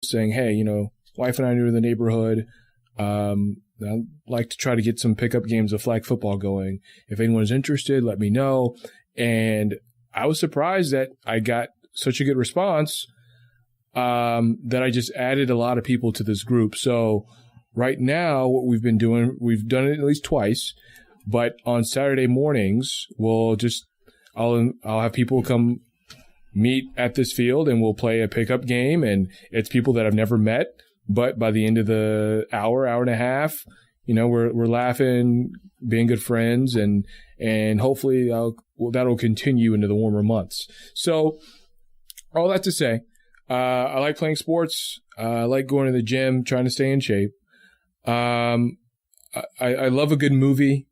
saying, hey, wife and I are new to the neighborhood. I'd like to try to get some pickup games of flag football going. If anyone's interested, let me know. And I was surprised that I got such a good response that I just added a lot of people to this group. So right now, what we've been doing, we've done it at least twice, but on Saturday mornings, I'll have people come meet at this field and we'll play a pickup game, and it's people that I've never met, but by the end of the hour and a half, we're laughing, being good friends, and hopefully that'll continue into the warmer months. So all that to say, I like playing sports. I like going to the gym, trying to stay in shape. I love a good movie.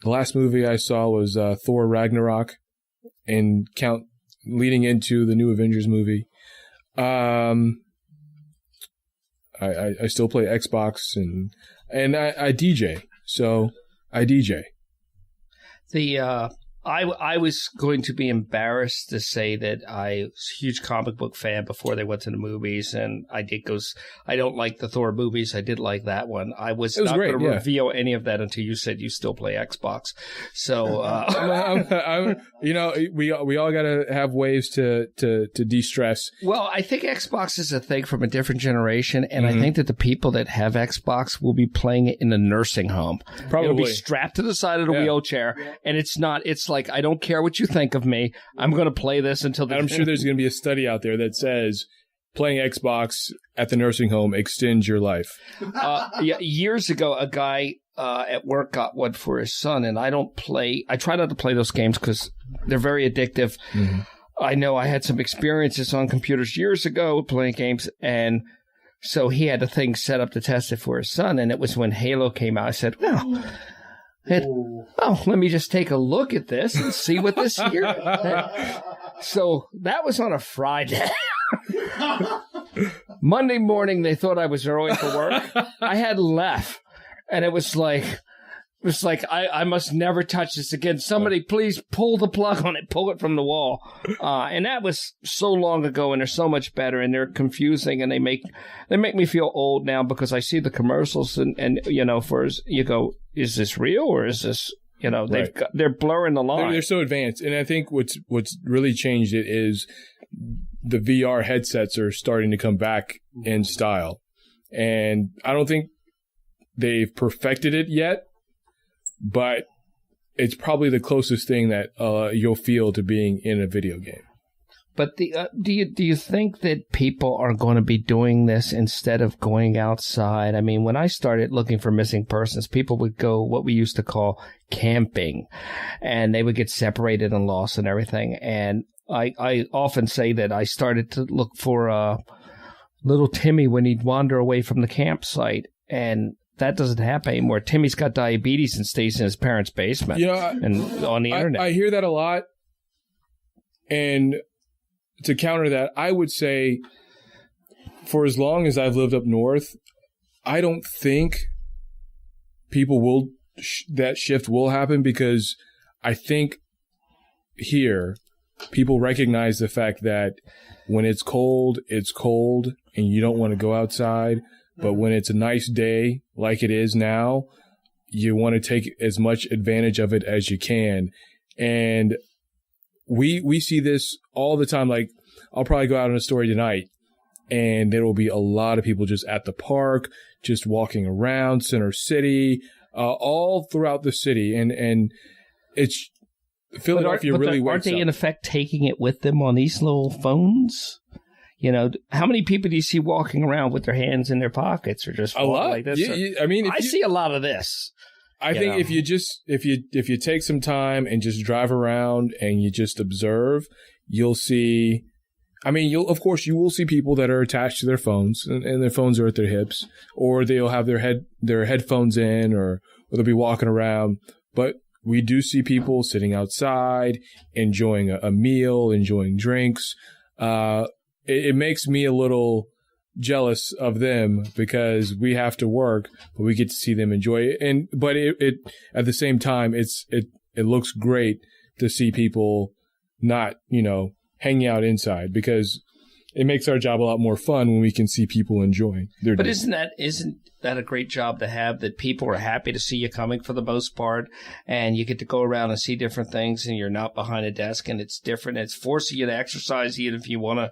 The last movie I saw was Thor Ragnarok, and leading into the new Avengers movie. I still play Xbox and I DJ. So I DJ. I was going to be embarrassed to say that I was a huge comic book fan before they went to the movies, and I don't like the Thor movies. I did like that one. I was not going to reveal any of that until you said you still play Xbox. So, we all got to have ways to de-stress. Well, I think Xbox is a thing from a different generation, and I think that the people that have Xbox will be playing it in a nursing home. Probably. It'll be strapped to the side of the wheelchair, and it's like, I don't care what you think of me. I'm going to play this until the I'm sure there's going to be a study out there that says playing Xbox at the nursing home extends your life. Years ago, a guy at work got one for his son, and I try not to play those games because they're very addictive. Mm-hmm. I know I had some experiences on computers years ago playing games, and so he had a thing set up to test it for his son, and it was when Halo came out. I said, well, let me just take a look at this and see what this here. So that was on a Friday. Monday morning, they thought I was early for work. I had left, and it was like I must never touch this again. Somebody please pull the plug on it, pull it from the wall. And that was so long ago, and they're so much better, and they're confusing, and they make me feel old now because I see the commercials and you go, is this real or is this, they're blurring the line. They're so advanced. And I think what's really changed it is the VR headsets are starting to come back in style. And I don't think they've perfected it yet, but it's probably the closest thing that you'll feel to being in a video game. But do you think that people are going to be doing this instead of going outside? I mean, when I started looking for missing persons, people would go what we used to call camping, and they would get separated and lost and everything. And I often say that I started to look for little Timmy when he'd wander away from the campsite, and that doesn't happen anymore. Timmy's got diabetes and stays in his parents' basement and on the internet. I hear that a lot, and to counter that, I would say for as long as I've lived up north, I don't think that shift will happen, because I think here people recognize the fact that when it's cold, and you don't want to go outside. But when it's a nice day like it is now, you want to take as much advantage of it as you can. And we see this all the time. Like, I'll probably go out on a story tonight, and there will be a lot of people just at the park, just walking around Center City, all throughout the city. And it's Philadelphia really wakes up. Aren't they, in effect, taking it with them on these little phones? How many people do you see walking around with their hands in their pockets or just a lot like this? I see a lot of this. I think if you take some time and just drive around and you just observe, you'll see. I mean, you will see people that are attached to their phones and their phones are at their hips, or they'll have their headphones in, or they'll be walking around. But we do see people sitting outside, enjoying a meal, enjoying drinks. It makes me a little jealous of them because we have to work, but we get to see them enjoy it. But it at the same time, it looks great to see people not, hanging out inside, because it makes our job a lot more fun when we can see people enjoying their day. But isn't that a great job to have, that people are happy to see you coming for the most part, and you get to go around and see different things, and you're not behind a desk, and it's different. It's forcing you to exercise, even if you want to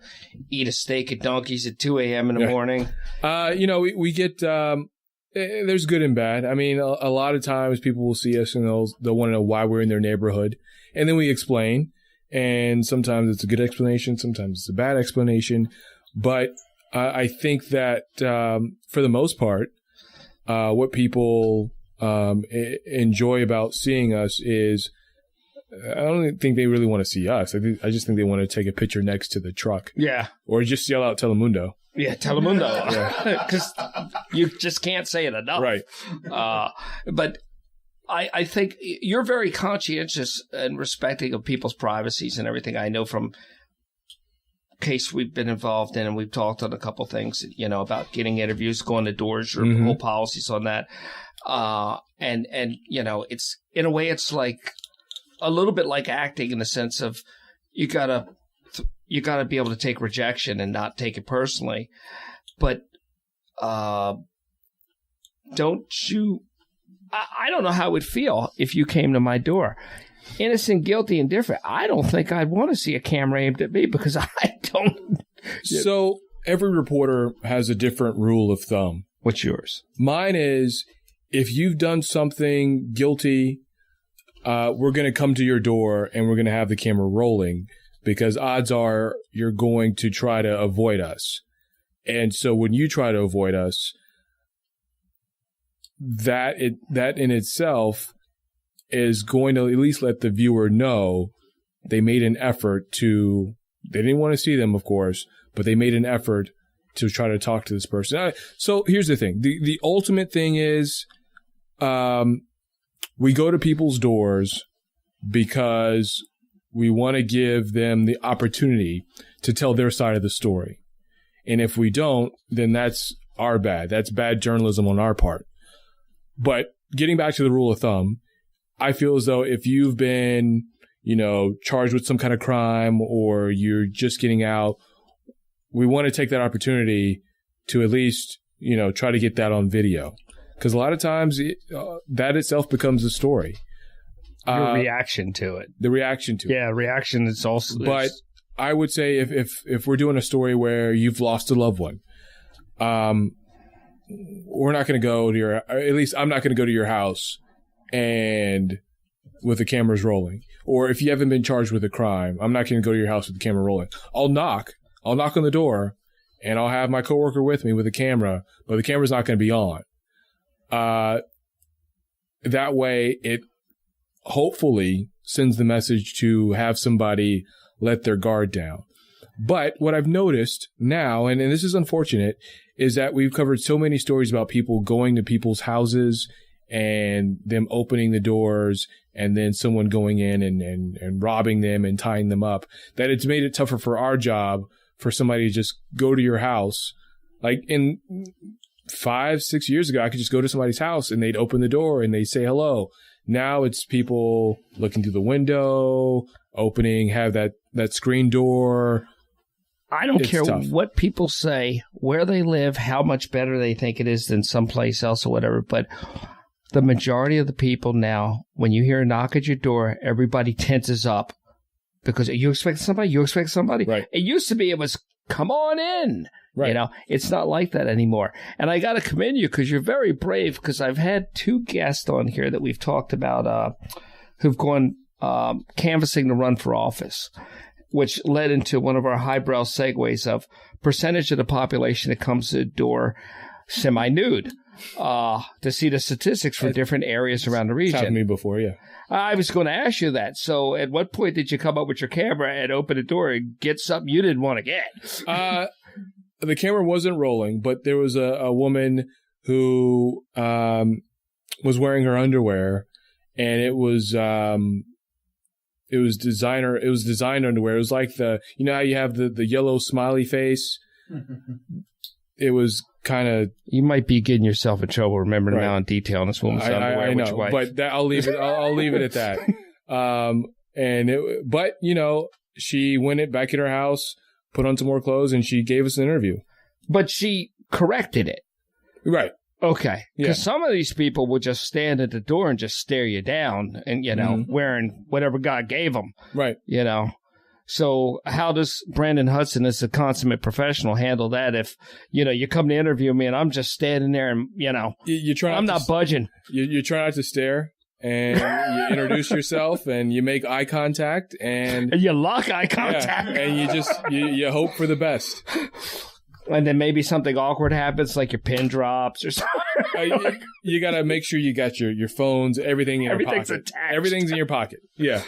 eat a steak at Donkey's at 2 a.m. in the morning. We get there's good and bad. I mean, a lot of times people will see us and they'll want to know why we're in their neighborhood, and then we explain. And sometimes it's a good explanation, sometimes it's a bad explanation. But I think that for the most part, what people enjoy about seeing us is, I don't think they really want to see us. I just think they want to take a picture next to the truck. Yeah. Or just yell out Telemundo. Yeah, Telemundo. Because you just can't say it enough. Right. But I think you're very conscientious and respecting of people's privacies and everything. I know from case we've been involved in, and we've talked on a couple things, about getting interviews, going to doors, your whole policies on that. And it's, in a way, it's like a little bit like acting, in the sense of you gotta be able to take rejection and not take it personally. But I don't know how it would feel if you came to my door. Innocent, guilty, and different. I don't think I'd want to see a camera aimed at me, because I don't. So every reporter has a different rule of thumb. What's yours? Mine is, if you've done something guilty, we're going to come to your door and we're going to have the camera rolling, because odds are you're going to try to avoid us. And so when you try to avoid us, that in itself is going to at least let the viewer know they made an effort to, they didn't want to see them, of course, but they made an effort to try to talk to this person. So here's the thing. The ultimate thing is, we go to people's doors because we want to give them the opportunity to tell their side of the story. And if we don't, then that's our bad. That's bad journalism on our part. But getting back to the rule of thumb, I feel as though if you've been, charged with some kind of crime, or you're just getting out, we want to take that opportunity to at least, try to get that on video. Because a lot of times that itself becomes a story. Your reaction to it. The reaction to it. Yeah, reaction is also. But I would say if we're doing a story where you've lost a loved one, we're not going to go to at least I'm not going to go to your house and with the cameras rolling. Or if you haven't been charged with a crime, I'm not going to go to your house with the camera rolling. I'll knock on the door, and I'll have my coworker with me with a camera, but the camera's not going to be on. That way it hopefully sends the message to have somebody let their guard down. But what I've noticed now, and this is unfortunate, is that we've covered so many stories about people going to people's houses and them opening the doors and then someone going in and robbing them and tying them up, that it's made it tougher for our job for somebody to just go to your house. Like in 5-6 years ago, I could just go to somebody's house and they'd open the door and they'd say hello. Now it's people looking through the window, have that screen door. I don't care what people say, where they live, how much better they think it is than someplace else or whatever. But the majority of the people now, when you hear a knock at your door, everybody tenses up because you expect somebody. Right. It used to be it was come on in. Right. It's not like that anymore. And I got to commend you because you're very brave, because I've had 2 guests on here that we've talked about who've gone canvassing to run for office, which led into one of our highbrow segues of percentage of the population that comes to the door semi-nude, to see the statistics for different areas around the region. It's happened to me before, yeah. I was going to ask you that. So at what point did you come up with your camera and open the door and get something you didn't want to get? The camera wasn't rolling, but there was a woman who was wearing her underwear, and it was designer underwear. It was like how you have the yellow smiley face. It was kind of. You might be getting yourself in trouble remembering now in detail on this woman's underwear. I know, but I'll leave it. I'll leave it at that. But she went back in her house, put on some more clothes, and she gave us an interview. But she corrected it. Right. Okay. Because Yeah. some of these people will just stand at the door and just stare you down and, wearing whatever God gave them. Right. So how does Brandon Hudson, as a consummate professional, handle that if, you come to interview me and I'm just standing there and, you try I'm not budging. You try not to stare, and you introduce yourself, and you make eye contact, and you lock eye contact. Yeah, and you just you hope for the best. And then maybe something awkward happens, like your pin drops or something. You got to make sure you got your phones, everything in your pocket. Everything's attached. Everything's in your pocket. Yeah.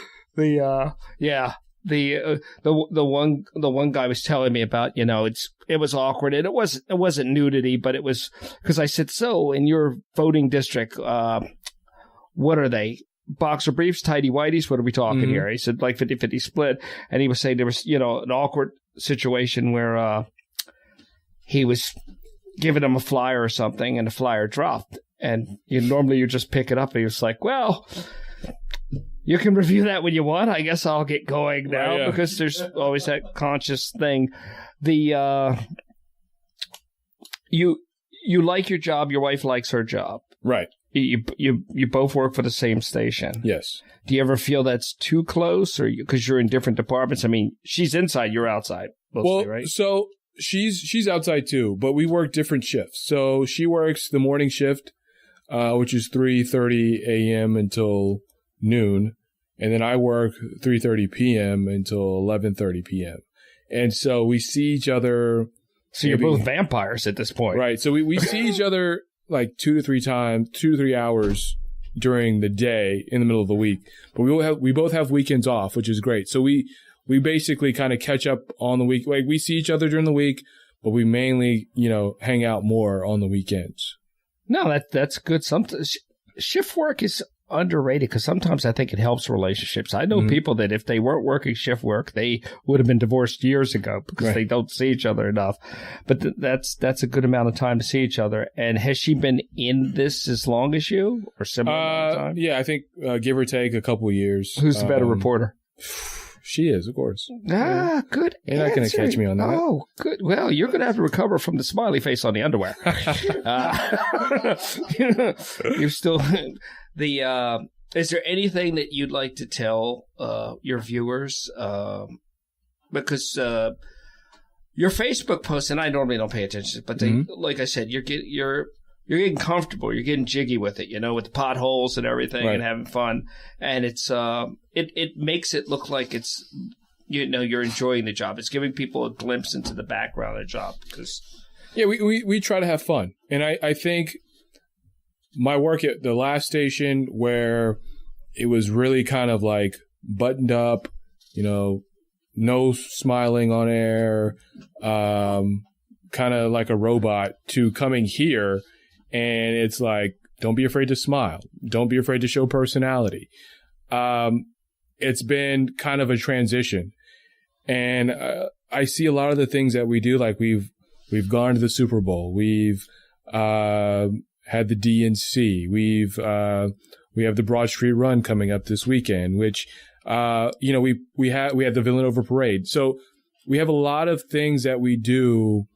The one guy was telling me about, it was awkward, and it wasn't nudity, but it was because I said, so in your voting district, what are they? Boxer briefs, tidy whities? What are we talking here? He said like 50-50 split. And he was saying there was, an awkward situation where he was giving him a flyer or something, and the flyer dropped. And normally you just pick it up, and he was like, well, you can review that when you want. I guess I'll get going now, because there's always that conscious thing. You like your job. Your wife likes her job. Right. You both work for the same station. Yes. Do you ever feel that's too close, or because you're in different departments? I mean, she's inside, you're outside, mostly, right? So she's outside too, but we work different shifts. So she works the morning shift, which is 3:30 a.m. until noon, and then I work 3:30 p.m. until 11:30 p.m. And so we see each other. So you're both vampires at this point, right? So we see each other like 2 to 3 hours during the day in the middle of the week. But we both have weekends off, which is great. So we basically kind of catch up on the week. Like, we see each other during the week, but we mainly, hang out more on the weekends. No, that's good. Shift work is underrated, because sometimes I think it helps relationships. I know people that if they weren't working shift work, they would have been divorced years ago because they don't see each other enough. But that's a good amount of time to see each other. And has she been in this as long as you, or similar amount of time? Yeah, I think give or take a couple of years. Who's the better reporter? She is, of course. Good. You're not going to catch me on that. Oh, good. Well, you're going to have to recover from the smiley face on the underwear. You're still is there anything that you'd like to tell your viewers? Because your Facebook posts, and I normally don't pay attention, but they, like I said, you're getting comfortable. You're getting jiggy with it, with the potholes and everything, and having fun. And it's it makes it look like it's you're enjoying the job. It's giving people a glimpse into the background of the job. Because we try to have fun, and I think my work at the last station, where it was really kind of like buttoned up, no smiling on air, kind of like a robot, to coming here. And it's like, don't be afraid to smile. Don't be afraid to show personality. It's been kind of a transition. And I see a lot of the things that we do, like we've gone to the Super Bowl. We've had the DNC. We have the Broad Street Run coming up this weekend, which, we had the Villanova Parade. So we have a lot of things that we do,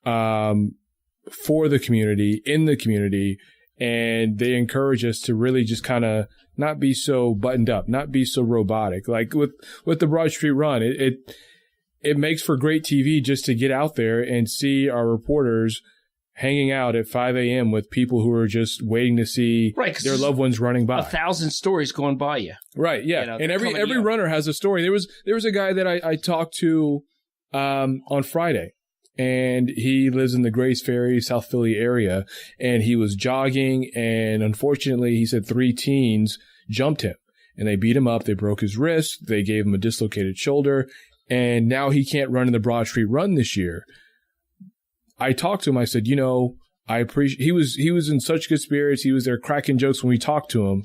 for the community, in the community, and they encourage us to really just kind of not be so buttoned up, not be so robotic. Like with the Broad Street Run, it makes for great TV just to get out there and see our reporters hanging out at 5 a.m. with people who are just waiting to see their loved ones running by. 1,000 stories going by you. Right, yeah. And every runner has a story. There was a guy that I talked to on Friday. And he lives in the Grace Ferry, South Philly area, and he was jogging, and unfortunately, he said 3 teens jumped him, and they beat him up. They broke his wrist. They gave him a dislocated shoulder, and now he can't run in the Broad Street Run this year. I talked to him. I said, I appreciate. He was in such good spirits. He was there cracking jokes when we talked to him.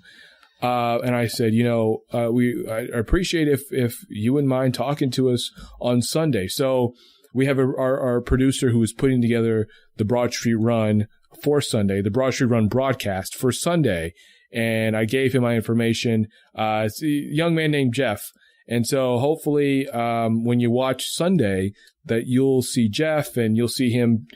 And I said, I appreciate if you wouldn't mind talking to us on Sunday. So we have our producer who is putting together the Broad Street Run for Sunday, the Broad Street Run broadcast for Sunday. And I gave him my information. It's a young man named Jeff. And so hopefully, when you watch Sunday, that you'll see Jeff and you'll see him